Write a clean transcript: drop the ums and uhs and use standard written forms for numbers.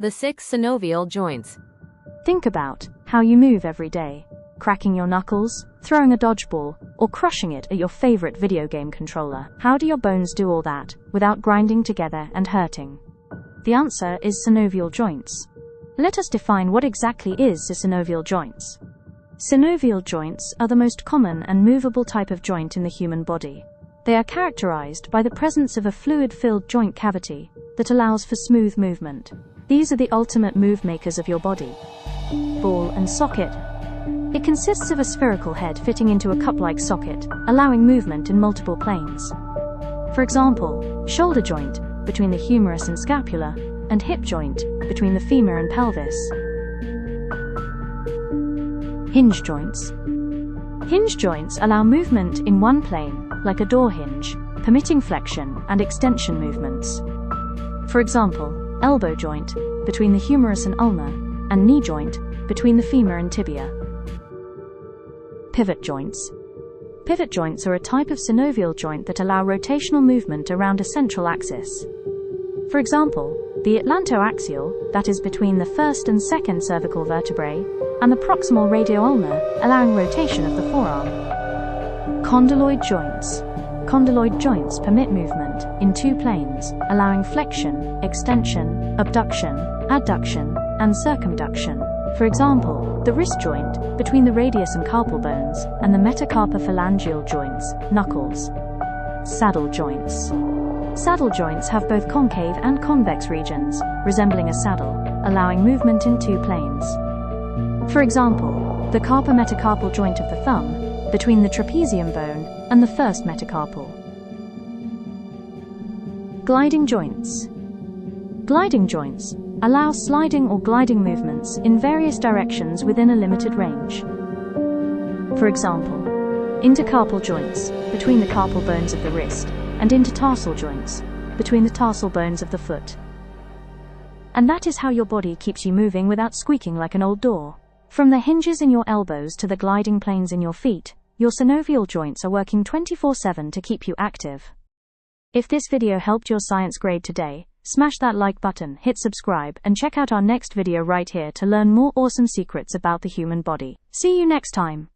The 6 synovial joints. Think about how you move every day. Cracking your knuckles, throwing a dodgeball, or crushing it at your favorite video game controller. How do your bones do all that without grinding together and hurting? The answer is synovial joints. Let us define what exactly is synovial joints. Synovial joints are the most common and movable type of joint in the human body. They are characterized by the presence of a fluid-filled joint cavity that allows for smooth movement. These are the ultimate move makers of your body. Ball and socket. It consists of a spherical head fitting into a cup-like socket, allowing movement in multiple planes. For example, shoulder joint, between the humerus and scapula, and hip joint, between the femur and pelvis. Hinge joints. Hinge joints allow movement in one plane, like a door hinge, permitting flexion and extension movements. For example, elbow joint, between the humerus and ulna, and knee joint, between the femur and tibia. Pivot joints. Pivot joints are a type of synovial joint that allow rotational movement around a central axis. For example, the atlantoaxial, that is between the first and second cervical vertebrae, and the proximal radioulnar, allowing rotation of the forearm. Condyloid joints. Condyloid joints permit movement in two planes, allowing flexion, extension, abduction, adduction, and circumduction. For example, the wrist joint, between the radius and carpal bones, and the metacarpophalangeal joints, knuckles. Saddle joints. Saddle joints have both concave and convex regions, resembling a saddle, allowing movement in two planes. For example, the carpometacarpal joint of the thumb, between the trapezium bone and the first metacarpal. Gliding joints. Gliding joints allow sliding or gliding movements in various directions within a limited range. For example, intercarpal joints, between the carpal bones of the wrist, and intertarsal joints, between the tarsal bones of the foot. And that is how your body keeps you moving without squeaking like an old door. From the hinges in your elbows to the gliding planes in your feet, your synovial joints are working 24/7 to keep you active. If this video helped your science grade today, smash that like button, hit subscribe, and check out our next video right here to learn more awesome secrets about the human body. See you next time.